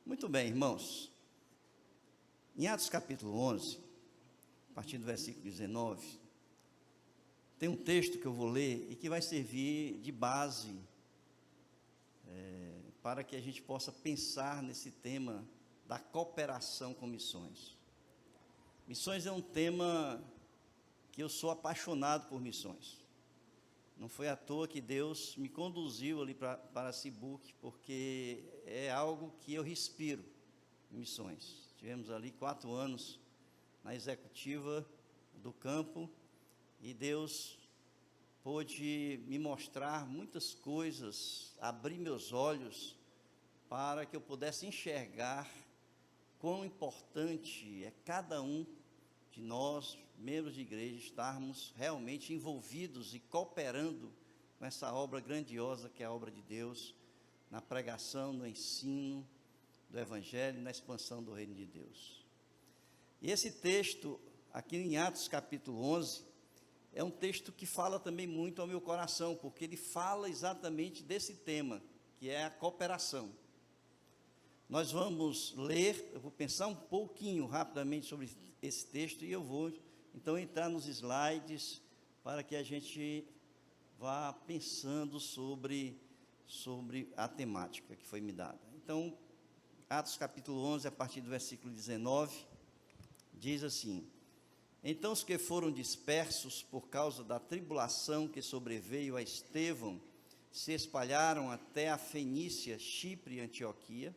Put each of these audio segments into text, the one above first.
Muito bem, irmãos. Em Atos capítulo 11, a partir do versículo 19, tem um texto que eu vou ler e que vai servir de base para que a gente possa pensar nesse tema da cooperação com missões. Missões é um tema que eu sou apaixonado por missões. Não foi à toa que Deus me conduziu ali para Cibuc, porque é algo que eu respiro, missões. Tivemos ali 4 anos na executiva do campo e Deus pôde me mostrar muitas coisas, abrir meus olhos para que eu pudesse enxergar quão importante é cada um de nós, membros de igreja, estarmos realmente envolvidos e cooperando com essa obra grandiosa que é a obra de Deus, na pregação, no ensino do Evangelho, na expansão do reino de Deus. E esse texto, aqui em Atos capítulo 11, é um texto que fala também muito ao meu coração, porque ele fala exatamente desse tema, que é a cooperação. Nós vamos ler, eu vou pensar um pouquinho rapidamente sobre esse texto e eu vou então entrar nos slides para que a gente vá pensando sobre a temática que foi me dada. Então, Atos capítulo 11, a partir do versículo 19, diz assim: Então os que foram dispersos por causa da tribulação que sobreveio a Estevão se espalharam até a Fenícia, Chipre e Antioquia,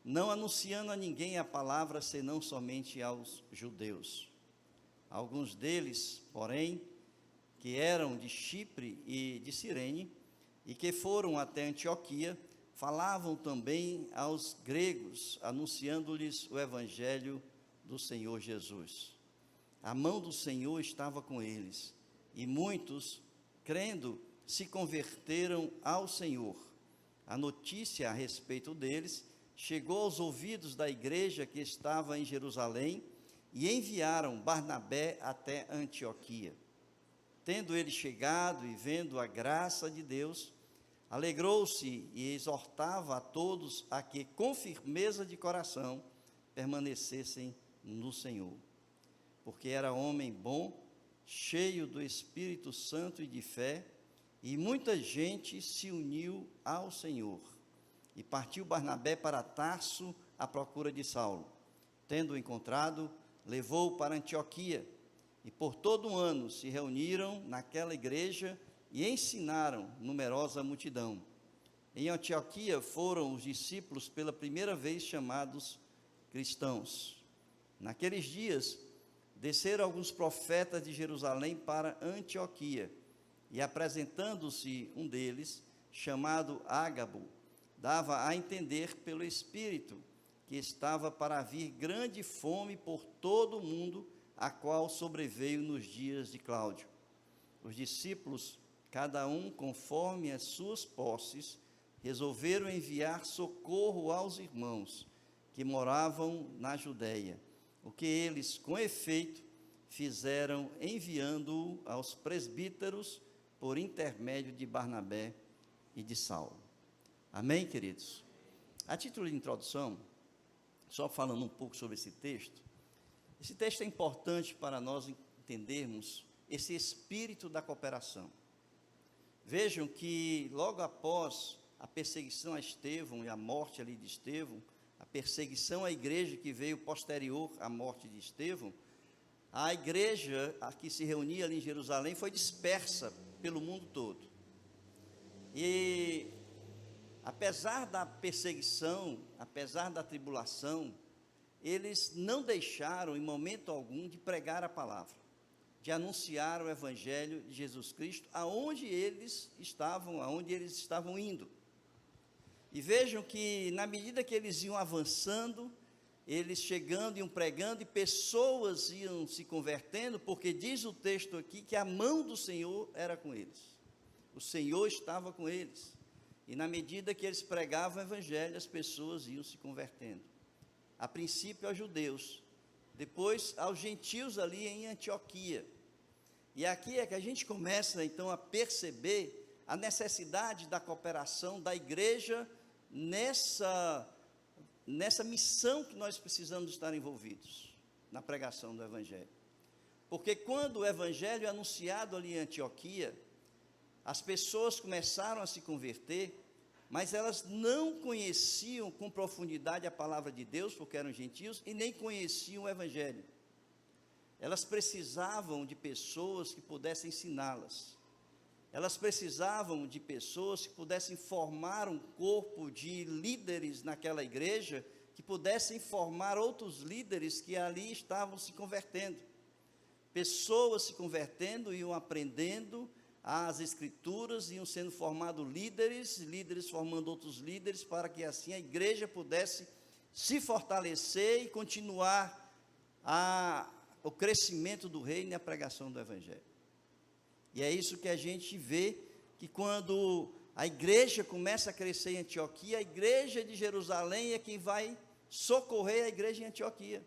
não anunciando a ninguém a palavra, senão somente aos judeus. Alguns deles, porém, que eram de Chipre e de Cirene, e que foram até Antioquia, falavam também aos gregos, anunciando-lhes o evangelho do Senhor Jesus. A mão do Senhor estava com eles, e muitos, crendo, se converteram ao Senhor. A notícia a respeito deles chegou aos ouvidos da igreja que estava em Jerusalém, e enviaram Barnabé até Antioquia. Tendo ele chegado e vendo a graça de Deus, alegrou-se e exortava a todos a que, com firmeza de coração, permanecessem no Senhor. Porque era homem bom, cheio do Espírito Santo e de fé, e muita gente se uniu ao Senhor. E partiu Barnabé para Tarso à procura de Saulo. Tendo-o encontrado, levou-o para Antioquia, e por todo um ano se reuniram naquela igreja e ensinaram numerosa multidão. Em Antioquia foram os discípulos pela primeira vez chamados cristãos. Naqueles dias, desceram alguns profetas de Jerusalém para Antioquia, e apresentando-se um deles, chamado Ágabo, dava a entender pelo Espírito que estava para vir grande fome por todo o mundo, a qual sobreveio nos dias de Cláudio. Os discípulos, cada um conforme as suas posses, resolveram enviar socorro aos irmãos que moravam na Judéia, o que eles, com efeito, fizeram enviando-o aos presbíteros por intermédio de Barnabé e de Saulo. Amém, queridos? A título de introdução, só falando um pouco sobre esse texto é importante para nós entendermos esse espírito da cooperação. Vejam que logo após a perseguição a Estevão e a morte ali de Estevão, a perseguição à igreja que veio posterior à morte de Estevão, a igreja que se reunia ali em Jerusalém foi dispersa pelo mundo todo. E apesar da perseguição, apesar da tribulação, eles não deixaram em momento algum de pregar a palavra, de anunciar o evangelho de Jesus Cristo aonde eles estavam indo. E vejam que na medida que eles iam avançando, eles chegando, iam pregando, e pessoas iam se convertendo, porque diz o texto aqui que a mão do Senhor era com eles. O Senhor estava com eles. E na medida que eles pregavam o evangelho, as pessoas iam se convertendo. A princípio aos judeus, depois aos gentios ali em Antioquia. E aqui é que a gente começa então a perceber a necessidade da cooperação da igreja nessa nessa missão que nós precisamos estar envolvidos, na pregação do Evangelho. Porque quando o Evangelho é anunciado ali em Antioquia, as pessoas começaram a se converter, mas elas não conheciam com profundidade a palavra de Deus, porque eram gentios, e nem conheciam o Evangelho. Elas precisavam de pessoas que pudessem ensiná-las. Elas precisavam de pessoas que pudessem formar um corpo de líderes naquela igreja, que pudessem formar outros líderes que ali estavam se convertendo. Pessoas se convertendo, iam aprendendo as Escrituras, iam sendo formados líderes, líderes formando outros líderes, para que assim a igreja pudesse se fortalecer e continuar o crescimento do reino e a pregação do Evangelho. E é isso que a gente vê, que quando a igreja começa a crescer em Antioquia, a igreja de Jerusalém é quem vai socorrer a igreja em Antioquia.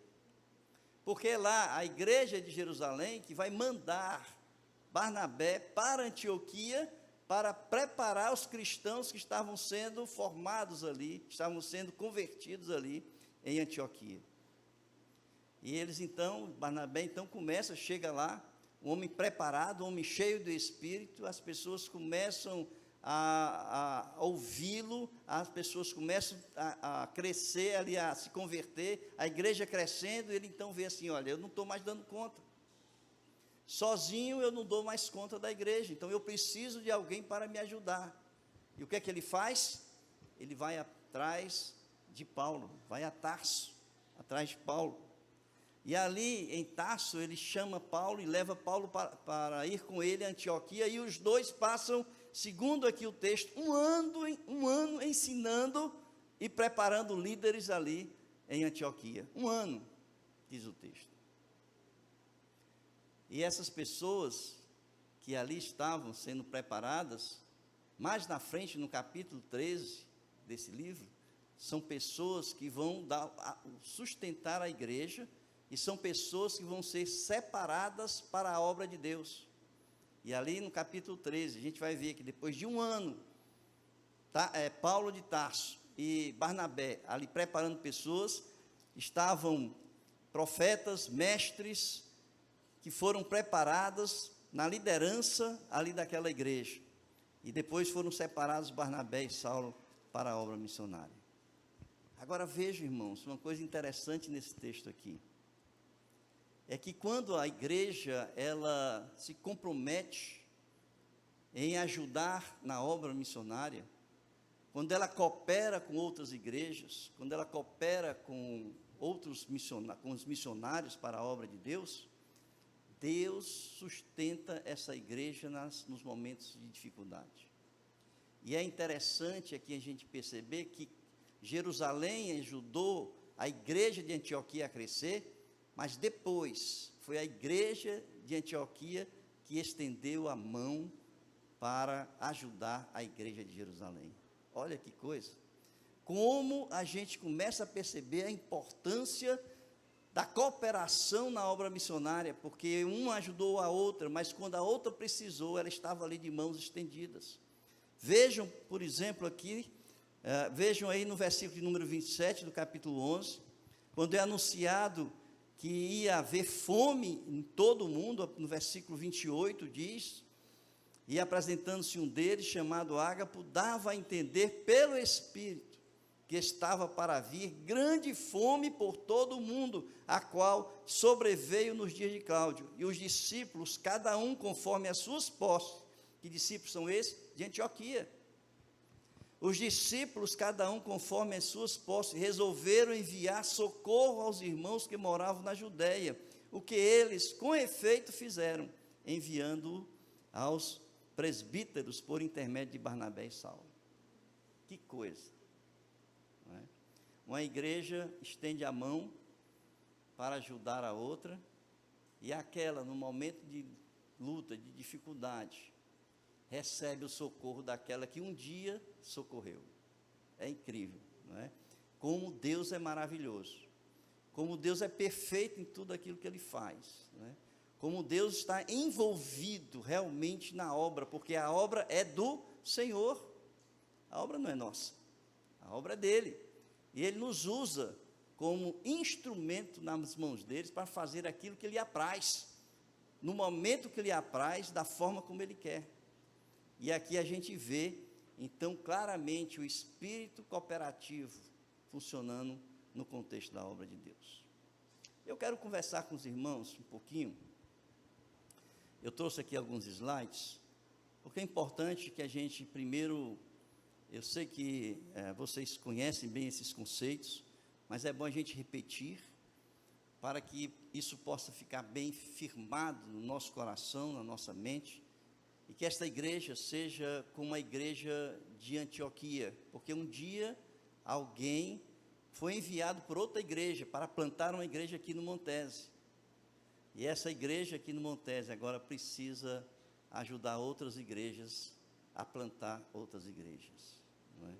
Porque é lá, a igreja de Jerusalém, que vai mandar Barnabé para Antioquia, para preparar os cristãos que estavam sendo formados ali, estavam sendo convertidos ali em Antioquia. E eles então, Barnabé então chega lá, um homem preparado, um homem cheio do Espírito, as pessoas começam a ouvi-lo, as pessoas começam a crescer ali, a se converter, a igreja crescendo, ele então vê assim, olha, eu não estou mais dando conta, sozinho eu não dou mais conta da igreja, então eu preciso de alguém para me ajudar. E o que é que ele faz? Ele vai atrás de Paulo, vai a Tarso, atrás de Paulo. E ali em Tarso ele chama Paulo e leva Paulo para ir com ele a Antioquia, e os dois passam, segundo aqui o texto, um ano ensinando e preparando líderes ali em Antioquia. Um ano, diz o texto. E essas pessoas que ali estavam sendo preparadas, mais na frente, no capítulo 13 desse livro, são pessoas que vão sustentar a igreja, e são pessoas que vão ser separadas para a obra de Deus. E ali no capítulo 13, a gente vai ver que depois de um ano, Paulo de Tarso e Barnabé ali preparando pessoas, estavam profetas, mestres, que foram preparadas na liderança ali daquela igreja. E depois foram separados Barnabé e Saulo para a obra missionária. Agora vejam, irmãos, uma coisa interessante nesse texto aqui. É que quando a igreja, ela se compromete em ajudar na obra missionária, quando ela coopera com outras igrejas, quando ela coopera com com os missionários para a obra de Deus, Deus sustenta essa igreja nos momentos de dificuldade. E é interessante aqui a gente perceber que Jerusalém ajudou a igreja de Antioquia a crescer, mas depois foi a igreja de Antioquia que estendeu a mão para ajudar a igreja de Jerusalém. Olha que coisa! Como a gente começa a perceber a importância da cooperação na obra missionária, porque uma ajudou a outra, mas quando a outra precisou, ela estava ali de mãos estendidas. Vejam, por exemplo, aqui, vejam aí no versículo de número 27 do capítulo 11, quando é anunciado que ia haver fome em todo o mundo, no versículo 28 diz, e apresentando-se um deles, chamado Ágapo, dava a entender pelo Espírito, que estava para vir grande fome por todo o mundo, a qual sobreveio nos dias de Cláudio, e os discípulos, cada um conforme as suas posses. Que discípulos são esses? De Antioquia. Os discípulos, cada um conforme as suas posses, resolveram enviar socorro aos irmãos que moravam na Judéia, o que eles, com efeito, fizeram, enviando aos presbíteros por intermédio de Barnabé e Saulo. Que coisa! Não é? Uma igreja estende a mão para ajudar a outra, e aquela, no momento de luta, de dificuldade, recebe o socorro daquela que um dia socorreu. É incrível, não é? Como Deus é maravilhoso, como Deus é perfeito em tudo aquilo que Ele faz, não é? Como Deus está envolvido realmente na obra, porque a obra é do Senhor, a obra não é nossa, a obra é dele. e Ele nos usa como instrumento nas mãos deles para fazer aquilo que Ele apraz, no momento que Ele apraz, da forma como Ele quer. E aqui a gente vê, então, claramente o espírito cooperativo funcionando no contexto da obra de Deus. Eu quero conversar com os irmãos um pouquinho. Eu trouxe aqui alguns slides, porque é importante que a gente primeiro, eu sei que vocês conhecem bem esses conceitos, mas é bom a gente repetir, para que isso possa ficar bem firmado no nosso coração, na nossa mente, e que esta igreja seja como a igreja de Antioquia, porque um dia alguém foi enviado por outra igreja para plantar uma igreja aqui no Montese. E essa igreja aqui no Montese agora precisa ajudar outras igrejas a plantar outras igrejas, não é?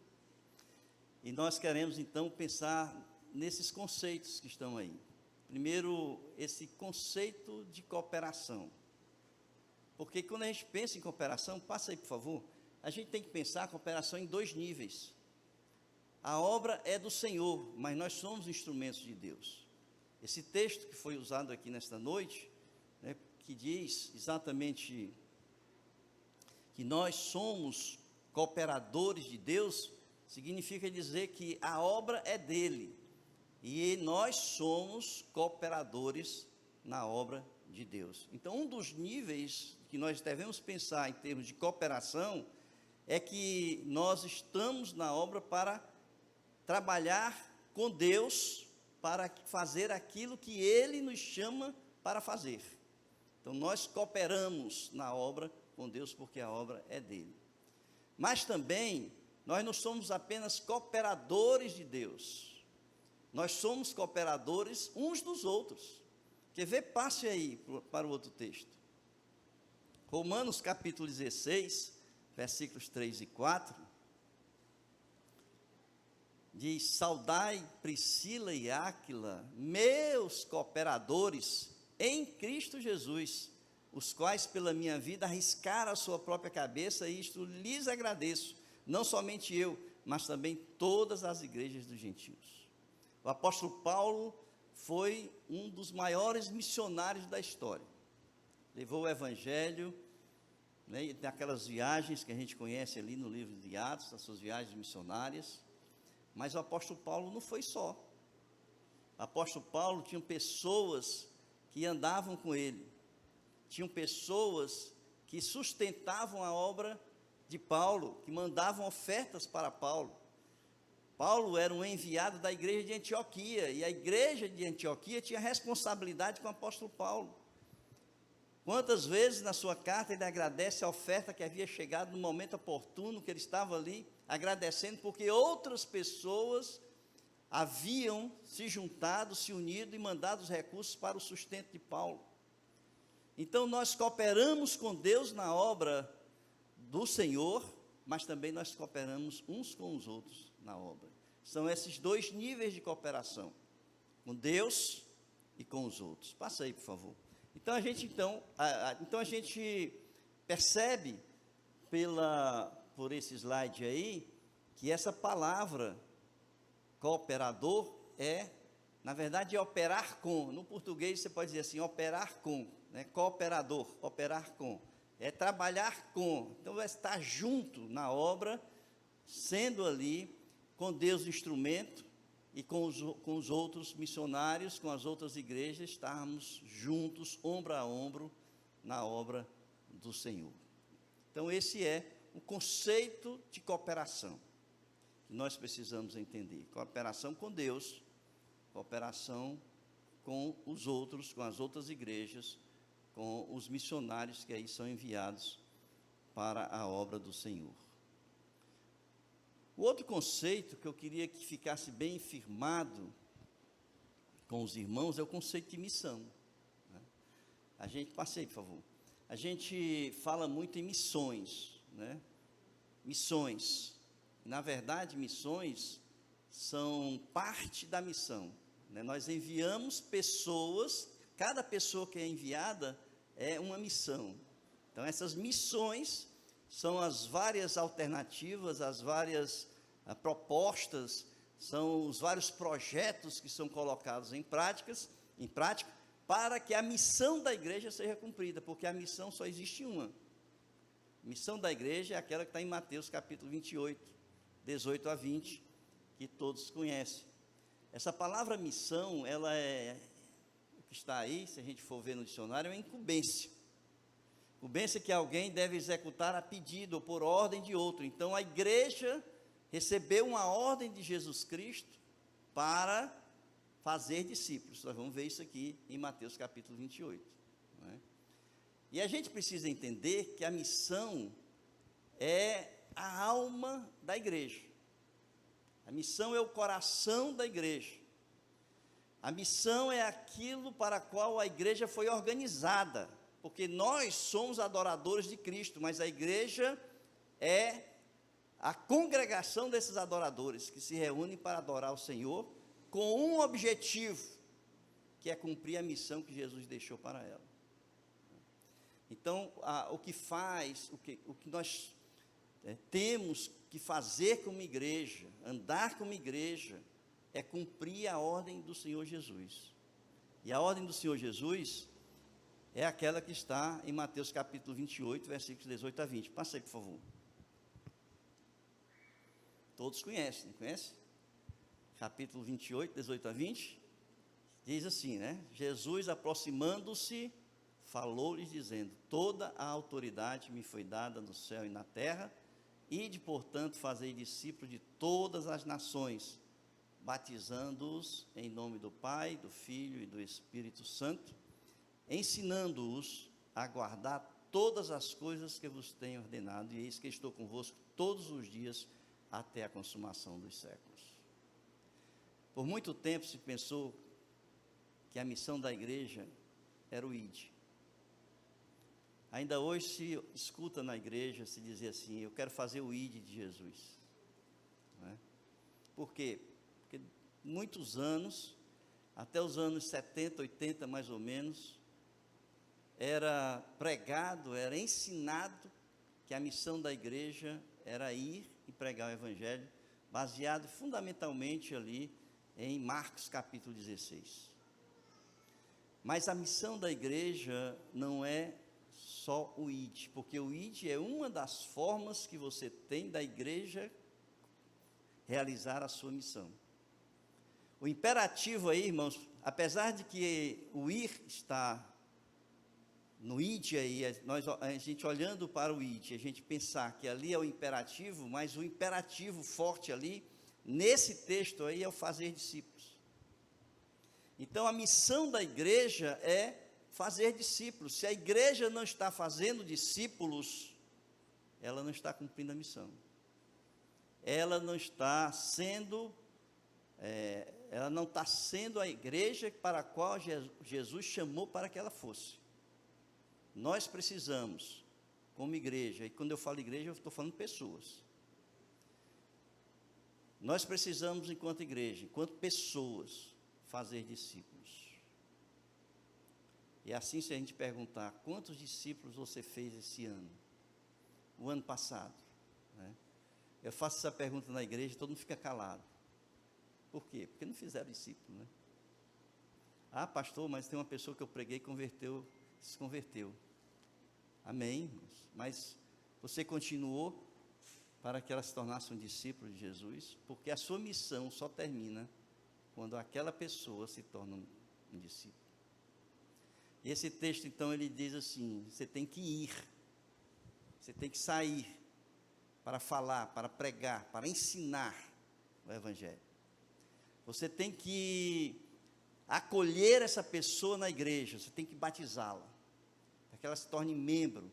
E nós queremos então pensar nesses conceitos que estão aí. Primeiro, esse conceito de cooperação. Porque quando a gente pensa em cooperação, passa aí por favor, a gente tem que pensar a cooperação em dois níveis. A obra é do Senhor, mas nós somos instrumentos de Deus. Esse texto que foi usado aqui nesta noite, né, que diz exatamente que nós somos cooperadores de Deus, significa dizer que a obra é dele, e nós somos cooperadores na obra de Deus. Então, um dos níveis que nós devemos pensar em termos de cooperação, é que nós estamos na obra para trabalhar com Deus, para fazer aquilo que Ele nos chama para fazer. Então, nós cooperamos na obra com Deus, porque a obra é dele. Mas também, nós não somos apenas cooperadores de Deus, nós somos cooperadores uns dos outros. Quer ver? Passe aí para o outro texto. Romanos capítulo 16, versículos 3 e 4, diz: saudai Priscila e Áquila, meus cooperadores em Cristo Jesus, os quais pela minha vida arriscaram a sua própria cabeça, e isto lhes agradeço, não somente eu, mas também todas as igrejas dos gentios. O apóstolo Paulo foi um dos maiores missionários da história. Levou o evangelho, né, naquelas viagens que a gente conhece ali no livro de Atos, as suas viagens missionárias. Mas o apóstolo Paulo não foi só. O apóstolo Paulo tinha pessoas que andavam com ele, tinham pessoas que sustentavam a obra de Paulo, que mandavam ofertas para Paulo. Paulo era um enviado da igreja de Antioquia, e a igreja de Antioquia tinha responsabilidade com o apóstolo Paulo. Quantas vezes na sua carta ele agradece a oferta que havia chegado no momento oportuno, que ele estava ali, agradecendo porque outras pessoas haviam se juntado, se unido e mandado os recursos para o sustento de Paulo. Então nós cooperamos com Deus na obra do Senhor, mas também nós cooperamos uns com os outros na obra. São esses dois níveis de cooperação, com Deus e com os outros. Passa aí, por favor. Então a gente percebe por esse slide aí, que essa palavra cooperador na verdade é operar com. No português você pode dizer assim, operar com, né? Cooperador, operar com, é trabalhar com. Então é estar junto na obra, sendo ali com Deus instrumento, e com os outros missionários, com as outras igrejas, estarmos juntos, ombro a ombro, na obra do Senhor. Então esse é o conceito de cooperação que nós precisamos entender. Cooperação com Deus, cooperação com os outros, com as outras igrejas, com os missionários que aí são enviados para a obra do Senhor. O outro conceito que eu queria que ficasse bem firmado com os irmãos é o conceito de missão, né? Passei, por favor. A gente fala muito em missões, né? Missões. Na verdade, missões são parte da missão, né? Nós enviamos pessoas, cada pessoa que é enviada é uma missão. Então, essas missões são as várias alternativas, as várias propostas são os vários projetos que são colocados em prática, para que a missão da igreja seja cumprida, porque a missão só existe uma. A missão da igreja é aquela que está em Mateus capítulo 28, 18 a 20, que todos conhecem. Essa palavra missão, ela é, o que está aí, se a gente for ver no dicionário, é uma incumbência. Incumbência que alguém deve executar a pedido ou por ordem de outro. Então, a igreja recebeu uma ordem de Jesus Cristo para fazer discípulos. Nós vamos ver isso aqui em Mateus capítulo 28. Não é? E a gente precisa entender que a missão é a alma da igreja. A missão é o coração da igreja. A missão é aquilo para qual a igreja foi organizada, porque nós somos adoradores de Cristo, mas a igreja é a congregação desses adoradores que se reúnem para adorar o Senhor com um objetivo, que é cumprir a missão que Jesus deixou para ela. Então, o que nós temos que fazer como igreja, andar como igreja, é cumprir a ordem do Senhor Jesus. E a ordem do Senhor Jesus é aquela que está em Mateus capítulo 28, versículos 18 a 20. Passa aí, por favor. Todos conhecem, não conhecem? Capítulo 28, 18 a 20, diz assim, né? Jesus, aproximando-se, falou-lhes dizendo: toda a autoridade me foi dada no céu e na terra, ide, portanto, fazei discípulos de todas as nações, batizando-os em nome do Pai, do Filho e do Espírito Santo, ensinando-os a guardar todas as coisas que vos tenho ordenado, e eis que estou convosco todos os dias, até a consumação dos séculos. Por muito tempo se pensou que a missão da igreja era o ide. Ainda hoje se escuta na igreja se dizer assim: eu quero fazer o ide de Jesus. Não é? Por quê? Porque muitos anos, até os anos 70, 80 mais ou menos, era pregado, era ensinado que a missão da igreja era ir e pregar o evangelho, baseado fundamentalmente ali em Marcos capítulo 16. Mas a missão da igreja não é só o ide, porque o ide é uma das formas que você tem da igreja realizar a sua missão. O imperativo aí, irmãos, apesar de que o ir está no ide aí, a gente olhando para o ide, a gente pensar que ali é o imperativo, mas o imperativo forte ali, nesse texto aí, é o fazer discípulos. Então, a missão da igreja é fazer discípulos. Se a igreja não está fazendo discípulos, ela não está cumprindo a missão. Ela não está sendo a igreja para a qual Jesus chamou para que ela fosse. Nós precisamos, como igreja, e quando eu falo igreja, eu estou falando pessoas. Nós precisamos, enquanto igreja, enquanto pessoas, fazer discípulos. E assim, se a gente perguntar, quantos discípulos você fez esse ano? O ano passado? Né? Eu faço essa pergunta na igreja e todo mundo fica calado. Por quê? Porque não fizeram discípulo, né? Ah, pastor, mas tem uma pessoa que eu preguei e se converteu. Amém, irmãos? Mas você continuou para que ela se tornasse um discípulo de Jesus, porque a sua missão só termina quando aquela pessoa se torna um discípulo. E esse texto, então, ele diz assim: você tem que ir, você tem que sair para falar, para pregar, para ensinar o Evangelho. Você tem que acolher essa pessoa na igreja, você tem que batizá-la, para que ela se torne membro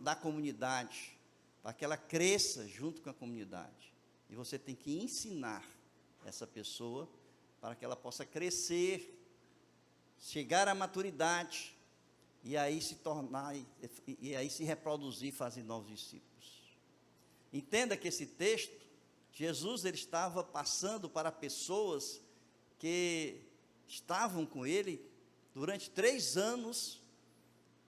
da comunidade, para que ela cresça junto com a comunidade. E você tem que ensinar essa pessoa para que ela possa crescer, chegar à maturidade, e aí se tornar, e aí se reproduzir, fazer novos discípulos. Entenda que esse texto, Jesus ele estava passando para pessoas que estavam com ele durante 3 anos,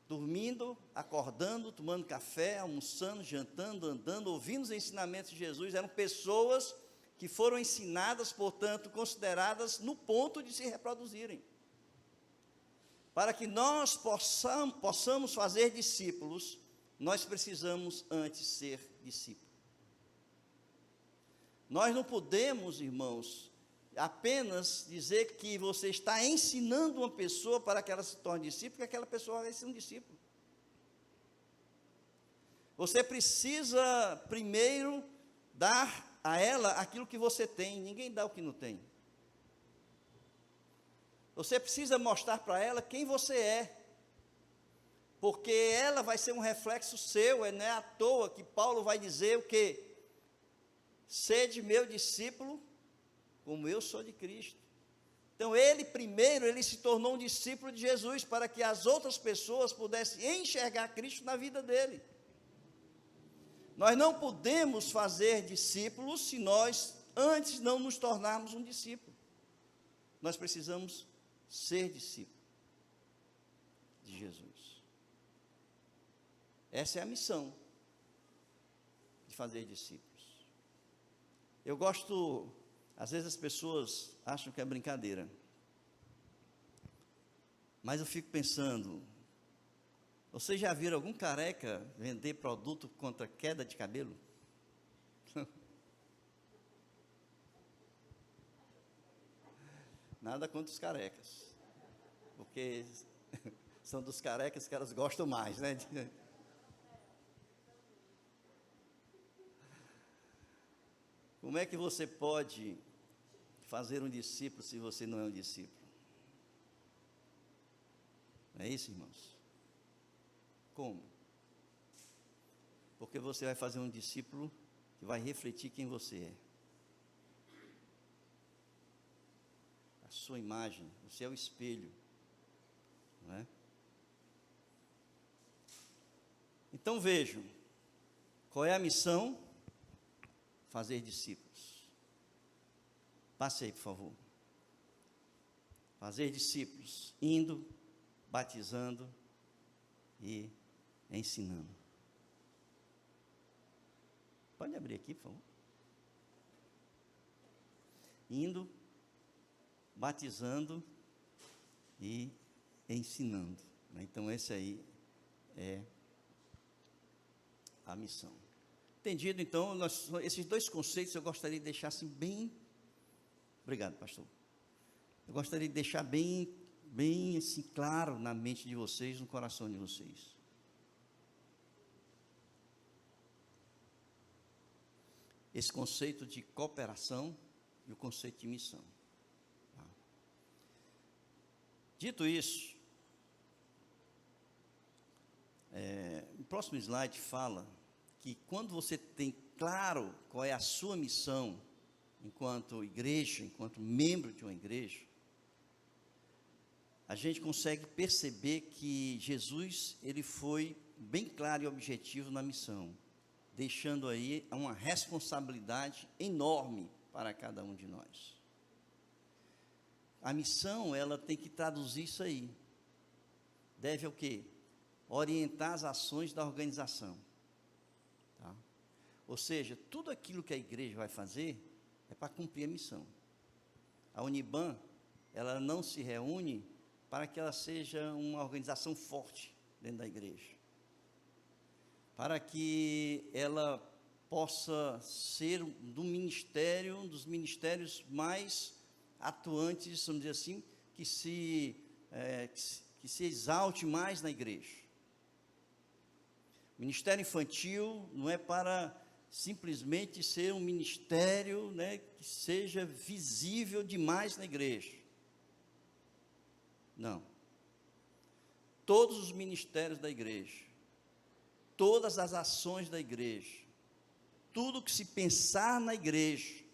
dormindo, acordando, tomando café, almoçando, jantando, andando, ouvindo os ensinamentos de Jesus. Eram pessoas que foram ensinadas, portanto, consideradas no ponto de se reproduzirem. Para que nós possamos fazer discípulos, nós precisamos antes ser discípulos. Nós não podemos, irmãos, apenas dizer que você está ensinando uma pessoa para que ela se torne discípulo, porque aquela pessoa vai ser um discípulo. Você precisa primeiro dar a ela aquilo que você tem. Ninguém dá o que não tem. Você precisa mostrar para ela quem você é, porque ela vai ser um reflexo seu. Não é à toa que Paulo vai dizer o quê? Sede meu discípulo, como eu sou de Cristo. Então ele primeiro, ele se tornou um discípulo de Jesus, para que as outras pessoas pudessem enxergar Cristo na vida dele. Nós não podemos fazer discípulos se nós antes não nos tornarmos um discípulo. Nós precisamos ser discípulos de Jesus. Essa é a missão de fazer discípulos. Eu gosto, às vezes as pessoas acham que é brincadeira, mas eu fico pensando, vocês já viram algum careca vender produto contra queda de cabelo? Nada contra os carecas, porque são dos carecas que elas gostam mais, né? Como é que você pode fazer um discípulo se você não é um discípulo? É isso, irmãos? Como? Porque você vai fazer um discípulo que vai refletir quem você é. A sua imagem, você é o espelho, não é? Então vejam, qual é a missão? Fazer discípulos. Passe aí, por favor. Fazer discípulos, indo, batizando e ensinando. Pode abrir aqui, por favor. Indo, batizando e ensinando. Então, esse aí é a missão. Entendido, então, esses dois conceitos eu gostaria de deixar assim bem... Obrigado, pastor. Eu gostaria de deixar bem assim, claro na mente de vocês, no coração de vocês. Esse conceito de cooperação e o conceito de missão. Tá? Dito isso, o próximo slide fala que quando você tem claro qual é a sua missão, enquanto igreja, enquanto membro de uma igreja, a gente consegue perceber que Jesus, ele foi bem claro e objetivo na missão, deixando aí uma responsabilidade enorme para cada um de nós. A missão, ela tem que traduzir isso aí. Deve o quê? Orientar as ações da organização. Tá? Ou seja, tudo aquilo que a igreja vai fazer é para cumprir a missão. A Uniban, ela não se reúne para que ela seja uma organização forte dentro da igreja, para que ela possa ser um dos ministérios mais atuantes, vamos dizer assim, que se exalte mais na igreja. O ministério infantil não é para simplesmente ser um ministério, né, que seja visível demais na igreja. Não. Todos os ministérios da igreja, todas as ações da igreja, tudo que se pensar na igreja,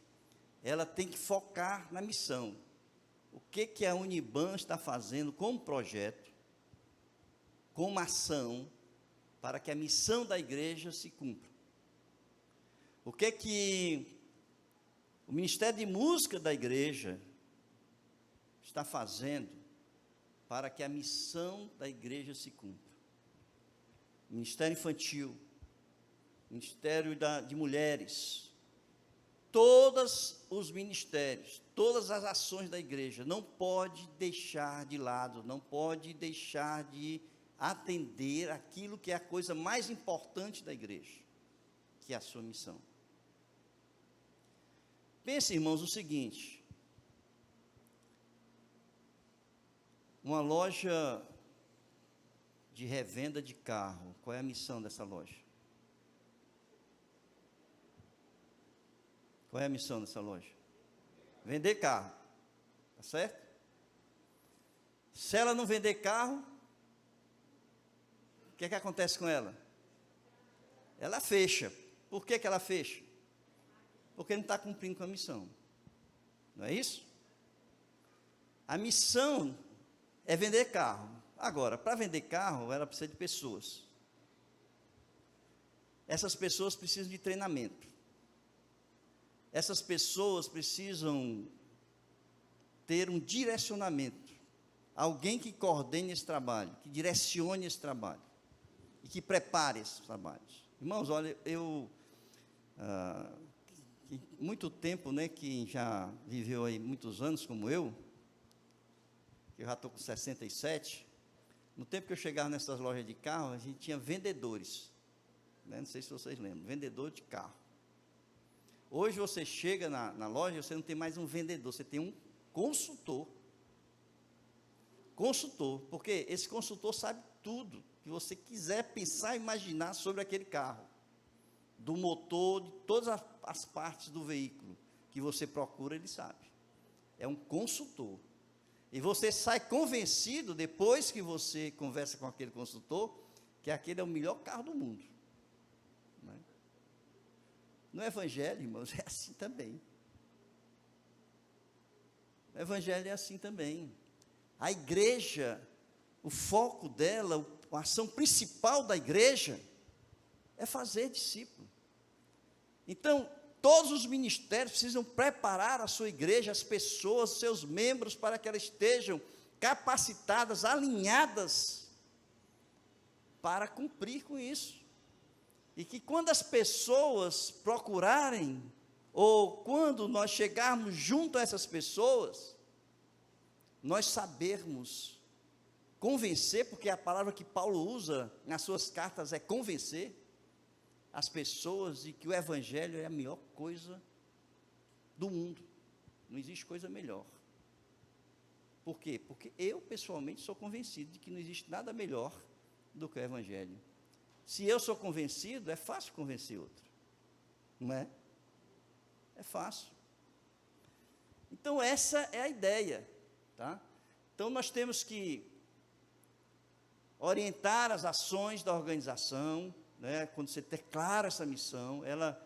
ela tem que focar na missão. O que a Uniban está fazendo como projeto, como ação, para que a missão da igreja se cumpra. O que o Ministério de Música da igreja está fazendo para que a missão da igreja se cumpra. Ministério Infantil, Ministério de Mulheres, todos os ministérios, todas as ações da igreja, não pode deixar de lado, não pode deixar de atender aquilo que é a coisa mais importante da igreja, que é a sua missão. Pense, irmãos, o seguinte: uma loja de revenda de carro, qual é a missão dessa loja? Qual é a missão dessa loja? Vender carro, tá certo? Se ela não vender carro, o que é que acontece com ela? Ela fecha. Por que ela fecha? Porque não está cumprindo com a missão. Não é isso? A missão é vender carro. Agora, para vender carro, ela precisa de pessoas. Essas pessoas precisam de treinamento. Essas pessoas precisam ter um direcionamento. Alguém que coordene esse trabalho, que direcione esse trabalho e que prepare esses trabalhos. Irmãos, olha, muito tempo, né, quem já viveu aí muitos anos como eu já estou com 67, no tempo que eu chegava nessas lojas de carro, a gente tinha vendedores, né, não sei se vocês lembram, vendedor de carro. Hoje você chega na loja, você não tem mais um vendedor, você tem um consultor. Consultor, porque esse consultor sabe tudo que você quiser pensar e imaginar sobre aquele carro. Do motor, de todas as partes do veículo que você procura, ele sabe. É um consultor. E você sai convencido, depois que você conversa com aquele consultor, que aquele é o melhor carro do mundo. No Evangelho, irmãos, é assim também. O Evangelho é assim também. A igreja, o foco dela, a ação principal da igreja, é fazer discípulo. Então, todos os ministérios precisam preparar a sua igreja, as pessoas, seus membros, para que elas estejam capacitadas, alinhadas, para cumprir com isso. E que quando as pessoas procurarem, ou quando nós chegarmos junto a essas pessoas, nós sabermos convencer, porque a palavra que Paulo usa nas suas cartas é convencer as pessoas de que o Evangelho é a melhor coisa do mundo. Não existe coisa melhor. Por quê? Porque eu, pessoalmente, sou convencido de que não existe nada melhor do que o Evangelho. Se eu sou convencido, é fácil convencer outro, não é? É fácil. Então, essa é a ideia, tá? Então, nós temos que orientar as ações da organização, né? Quando você ter clara essa missão, ela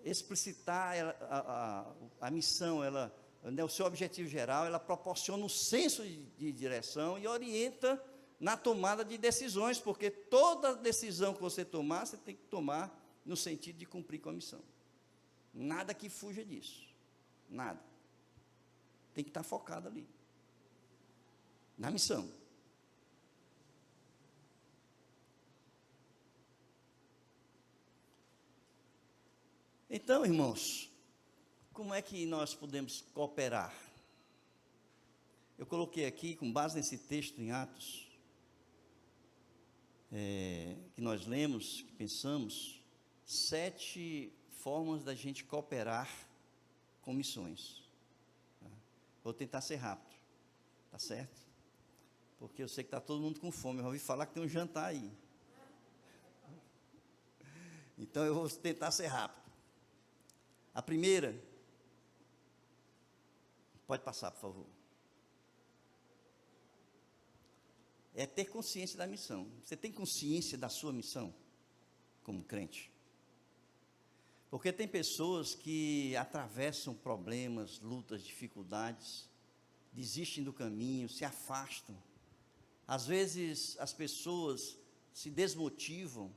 explicitar a missão, né, o seu objetivo geral, ela proporciona um senso de direção e orienta na tomada de decisões, porque toda decisão que você tomar, você tem que tomar no sentido de cumprir com a missão. Nada que fuja disso. Nada. Tem que estar focado ali. Na missão. Então, irmãos, como é que nós podemos cooperar? Eu coloquei aqui, com base nesse texto em Atos, que nós lemos, que pensamos, 7 formas da gente cooperar com missões. Tá? Vou tentar ser rápido, tá certo? Porque eu sei que está todo mundo com fome, eu ouvi falar que tem um jantar aí. Então eu vou tentar ser rápido. A primeira, pode passar, por favor. É ter consciência da missão. Você tem consciência da sua missão como crente? Porque tem pessoas que atravessam problemas, lutas, dificuldades, desistem do caminho, se afastam. Às vezes as pessoas se desmotivam,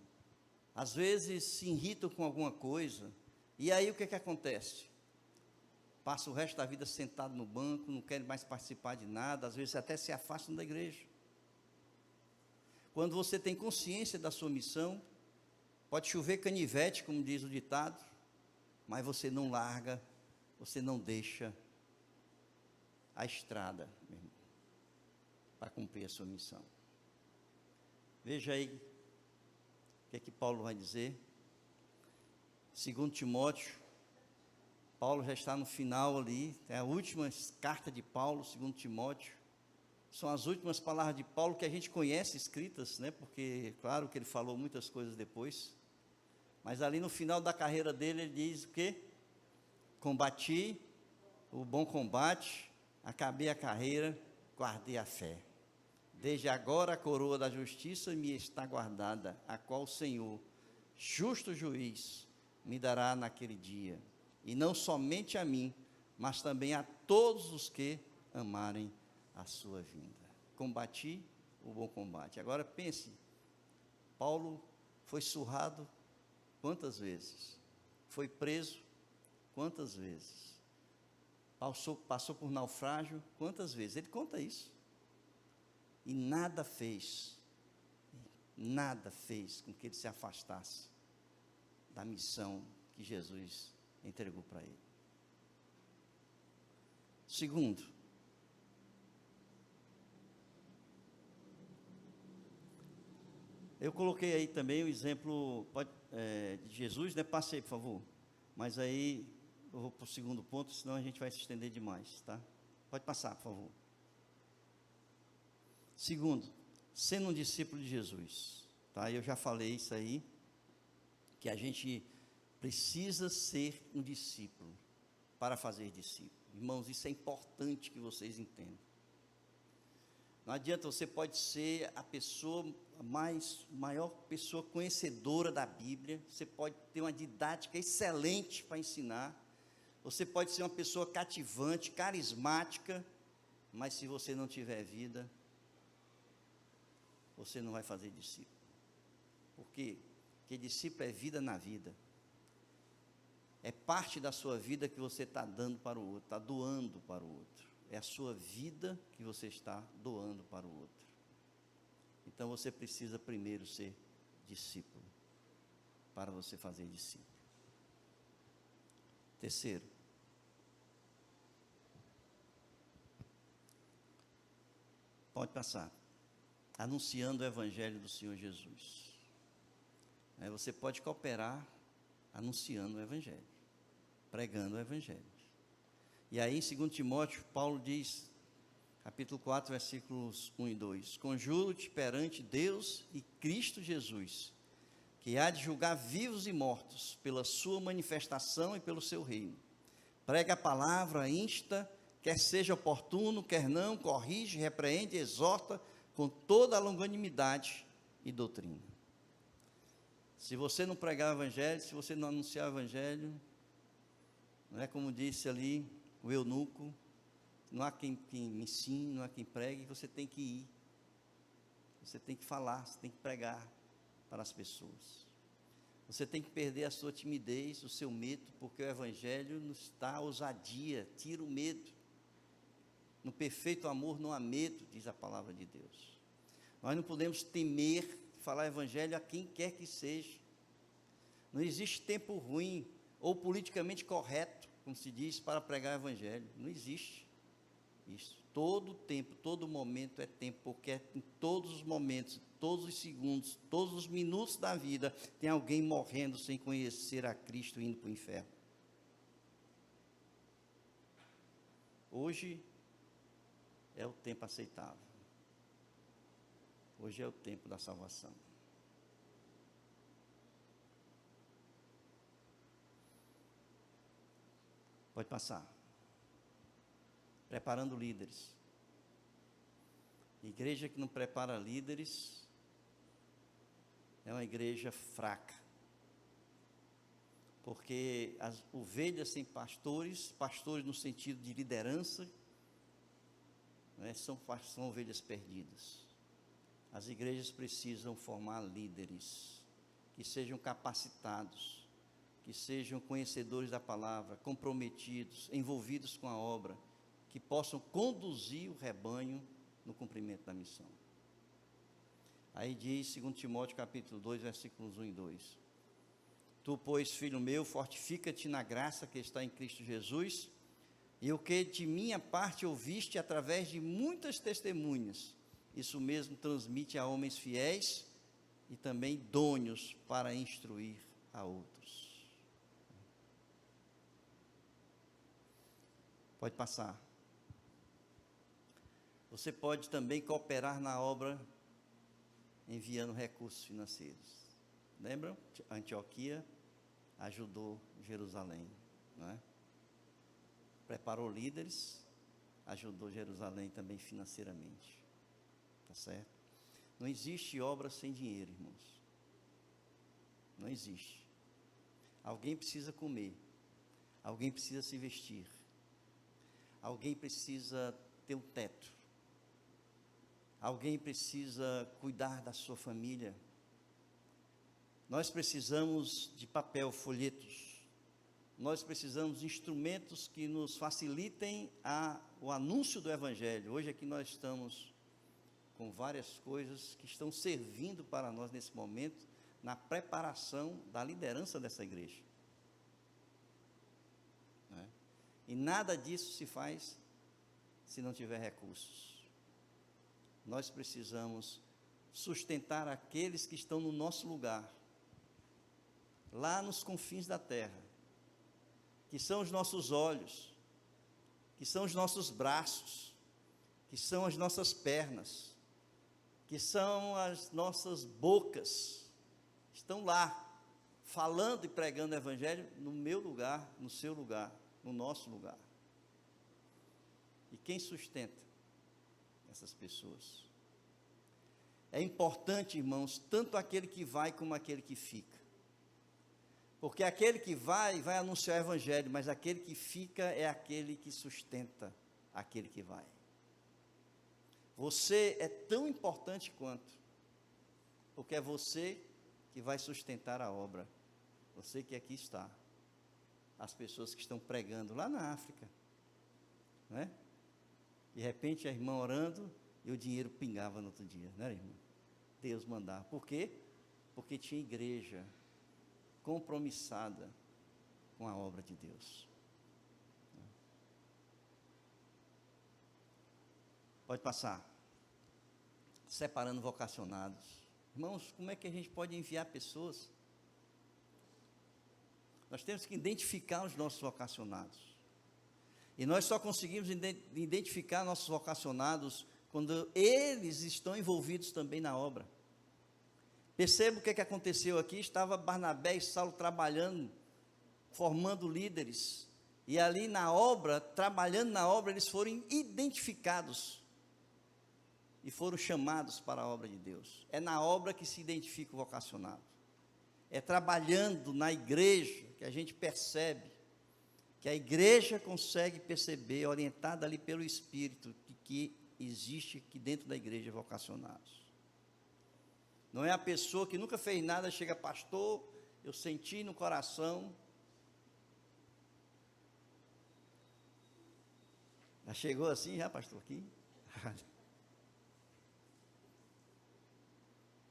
às vezes se irritam com alguma coisa, e aí o que acontece? Passa o resto da vida sentado no banco, não quer mais participar de nada, às vezes até se afastam da igreja. Quando você tem consciência da sua missão, pode chover canivete, como diz o ditado, mas você não larga, você não deixa a estrada, meu irmão, para cumprir a sua missão. Veja aí o que é que Paulo vai dizer. Segundo Timóteo, Paulo já está no final ali, é a última carta de Paulo, segundo Timóteo. São as últimas palavras de Paulo que a gente conhece escritas, né? Porque, claro, que ele falou muitas coisas depois. Mas ali no final da carreira dele, ele diz o quê? Combati o bom combate, acabei a carreira, guardei a fé. Desde agora a coroa da justiça me está guardada, a qual o Senhor, justo juiz, me dará naquele dia. E não somente a mim, mas também a todos os que amarem a sua vinda. Combati o bom combate. Agora pense, Paulo foi surrado quantas vezes? Foi preso quantas vezes? Passou por naufrágio quantas vezes? Ele conta isso. E nada fez com que ele se afastasse da missão que Jesus entregou para ele. Segundo, eu coloquei aí também o exemplo de Jesus, né? Passe aí, por favor. Mas aí eu vou para o segundo ponto, senão a gente vai se estender demais, tá? Pode passar, por favor. Segundo, sendo um discípulo de Jesus, tá? Eu já falei isso aí, que a gente precisa ser um discípulo para fazer discípulo. Irmãos, isso é importante que vocês entendam. Não adianta, você pode ser a pessoa maior pessoa conhecedora da Bíblia, você pode ter uma didática excelente para ensinar, você pode ser uma pessoa cativante, carismática, mas se você não tiver vida, você não vai fazer discípulo. Por quê? Porque discípulo é vida na vida. É parte da sua vida que você está dando para o outro, está doando para o outro. É a sua vida que você está doando para o outro. Então você precisa primeiro ser discípulo, para você fazer discípulo. Terceiro, pode passar. Anunciando o Evangelho do Senhor Jesus. Você pode cooperar anunciando o Evangelho, pregando o Evangelho. E aí, em 2 Timóteo, Paulo diz, capítulo 4, versículos 1 e 2: Conjuro-te perante Deus e Cristo Jesus, que há de julgar vivos e mortos, pela sua manifestação e pelo seu reino. Prega a palavra, insta, quer seja oportuno, quer não, corrige, repreende, exorta, com toda a longanimidade e doutrina. Se você não pregar o Evangelho, se você não anunciar o Evangelho, não é como disse ali o eunuco, não há quem me ensine, não há quem pregue, você tem que ir, você tem que falar, você tem que pregar para as pessoas. Você tem que perder a sua timidez, o seu medo, porque o Evangelho nos dá ousadia, tira o medo. No perfeito amor não há medo, diz a palavra de Deus. Nós não podemos temer falar Evangelho a quem quer que seja. Não existe tempo ruim ou politicamente correto, como se diz, para pregar o Evangelho. Não existe isso. Todo tempo, todo momento é tempo, porque em todos os momentos, todos os segundos, todos os minutos da vida, tem alguém morrendo sem conhecer a Cristo, indo para o inferno. Hoje é o tempo aceitável. Hoje é o tempo da salvação. Pode passar. Preparando líderes. Igreja que não prepara líderes é uma igreja fraca. Porque as ovelhas sem pastores, pastores no sentido de liderança, são ovelhas perdidas. As igrejas precisam formar líderes que sejam capacitados, que sejam conhecedores da palavra, comprometidos, envolvidos com a obra, que possam conduzir o rebanho no cumprimento da missão. Aí diz, 2 Timóteo capítulo 2, versículos 1 e 2: Tu, pois, filho meu, fortifica-te na graça que está em Cristo Jesus, e o que de minha parte ouviste através de muitas testemunhas, isso mesmo transmite a homens fiéis e também idôneos para instruir a outros. Pode passar. Você pode também cooperar na obra enviando recursos financeiros. Lembram? Antioquia ajudou Jerusalém, não é? Preparou líderes, ajudou Jerusalém também financeiramente. Tá certo? Não existe obra sem dinheiro, irmãos. Não existe. Alguém precisa comer. Alguém precisa se vestir. Alguém precisa ter um teto. Alguém precisa cuidar da sua família. Nós precisamos de papel, folhetos. Nós precisamos de instrumentos que nos facilitem o anúncio do Evangelho. Hoje aqui nós estamos com várias coisas que estão servindo para nós nesse momento, na preparação da liderança dessa igreja. Não é? E nada disso se faz se não tiver recursos. Nós precisamos sustentar aqueles que estão no nosso lugar, lá nos confins da terra, que são os nossos olhos, que são os nossos braços, que são as nossas pernas, que são as nossas bocas, estão lá, falando e pregando o Evangelho no meu lugar, no seu lugar, no nosso lugar. E quem sustenta essas pessoas? É importante, irmãos, tanto aquele que vai como aquele que fica. Porque aquele que vai anunciar o Evangelho, mas aquele que fica é aquele que sustenta aquele que vai. Você é tão importante quanto, porque é você que vai sustentar a obra. Você que aqui está. As pessoas que estão pregando lá na África, não é? De repente a irmã orando e o dinheiro pingava no outro dia, né, irmã? Deus mandar. Por quê? Porque tinha igreja compromissada com a obra de Deus. Pode passar. Separando vocacionados. Irmãos, como é que a gente pode enviar pessoas? Nós temos que identificar os nossos vocacionados. E nós só conseguimos identificar nossos vocacionados quando eles estão envolvidos também na obra. Perceba o que aconteceu aqui. Estava Barnabé e Saulo trabalhando, formando líderes. E ali na obra, trabalhando na obra, eles foram identificados. E foram chamados para a obra de Deus. É na obra que se identifica o vocacionado. É trabalhando na igreja que a gente percebe, que a igreja consegue perceber, orientada ali pelo Espírito, que existe aqui dentro da igreja vocacionados. Não é a pessoa que nunca fez nada, chega, pastor, eu senti no coração. Já chegou assim, já, pastor, aqui?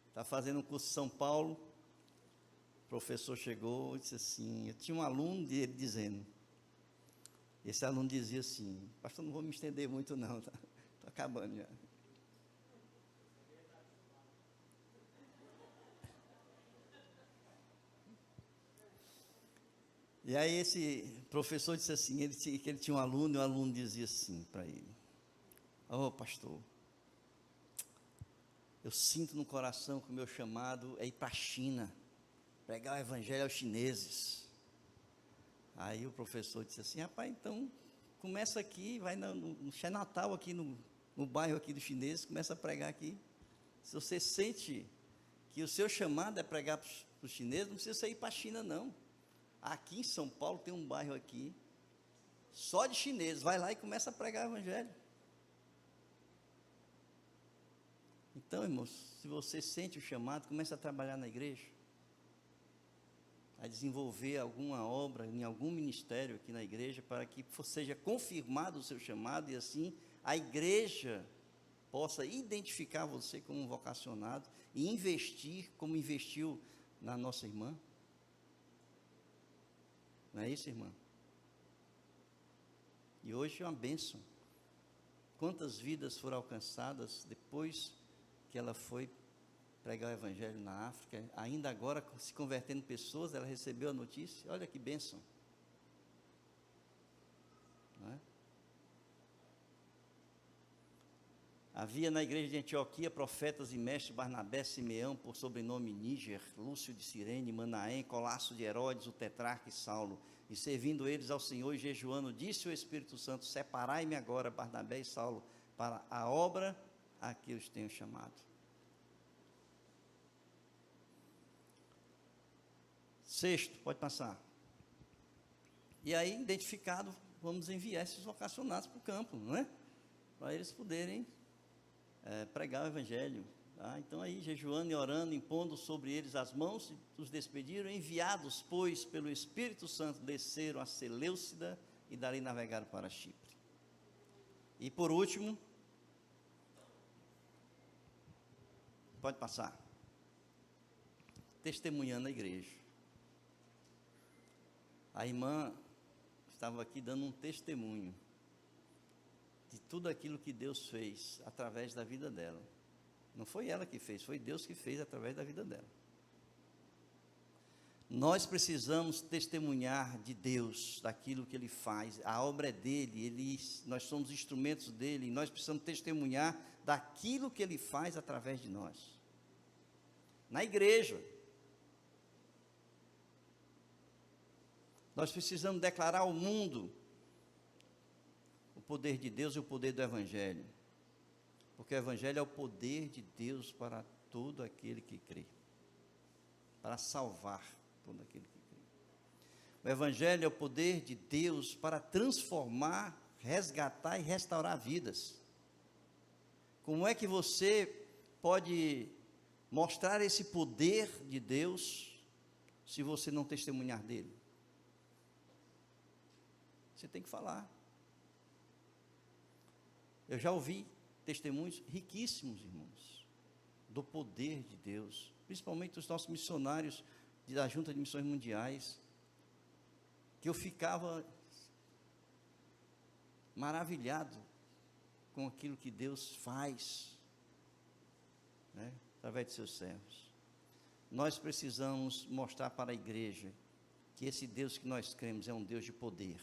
Está fazendo um curso em São Paulo. O professor chegou e disse assim, eu tinha um aluno dele dizendo, esse aluno dizia assim, pastor, não vou me estender muito não, estou acabando já. E aí esse professor disse assim, que ele tinha um aluno, e o aluno dizia assim para ele, pastor, eu sinto no coração que o meu chamado é ir para a China, pregar o Evangelho aos chineses. Aí o professor disse assim, rapaz, então começa aqui, vai no Natal aqui no bairro aqui dos chineses, começa a pregar aqui. Se você sente que o seu chamado é pregar para os chineses, não precisa ir para a China não. Aqui em São Paulo tem um bairro aqui, só de chineses, vai lá e começa a pregar o Evangelho. Então, irmãos, se você sente o chamado, comece a trabalhar na igreja, a desenvolver alguma obra, em algum ministério aqui na igreja, para que seja confirmado o seu chamado, e assim a igreja possa identificar você como um vocacionado, e investir como investiu na nossa irmã. Não é isso, irmã? E hoje é uma bênção. Quantas vidas foram alcançadas depois que ela foi pregar o evangelho na África, ainda agora se convertendo pessoas, ela recebeu a notícia, olha que bênção. Não é? Havia na igreja de Antioquia profetas e mestres: Barnabé, Simeão, por sobrenome Níger, Lúcio de Cirene, Manaém, Colasso de Herodes, o tetrarca e Saulo. E servindo eles ao Senhor e jejuando, disse o Espírito Santo: separai-me agora, Barnabé e Saulo, para a obra a que os tenho chamado. Sexto, pode passar. E aí, identificado, vamos enviar esses vocacionados para o campo, não é? Para eles poderem pregar o evangelho. Tá? Então aí, jejuando e orando, impondo sobre eles as mãos, os despediram, enviados, pois, pelo Espírito Santo, desceram a Seleucida e dali navegaram para Chipre. E por último, pode passar, testemunhando a igreja. A irmã estava aqui dando um testemunho de tudo aquilo que Deus fez através da vida dela. Não foi ela que fez, foi Deus que fez através da vida dela. Nós precisamos testemunhar de Deus, daquilo que Ele faz. A obra é dEle, nós somos instrumentos dEle, e nós precisamos testemunhar daquilo que Ele faz através de nós. Na igreja, nós precisamos declarar ao mundo o poder de Deus e o poder do Evangelho. Porque o Evangelho é o poder de Deus para todo aquele que crê. Para salvar todo aquele que crê. O Evangelho é o poder de Deus para transformar, resgatar e restaurar vidas. Como é que você pode mostrar esse poder de Deus se você não testemunhar dele? Você tem que falar. Eu já ouvi testemunhos riquíssimos, irmãos, do poder de Deus, principalmente os nossos missionários da Junta de Missões Mundiais, que eu ficava maravilhado com aquilo que Deus faz, né, através de seus servos. Nós precisamos mostrar para a igreja que esse Deus que nós cremos é um Deus de poder,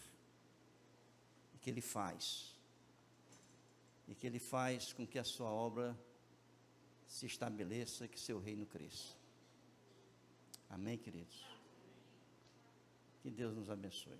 e que Ele faz com que a sua obra se estabeleça, que seu reino cresça. Amém, queridos? Que Deus nos abençoe.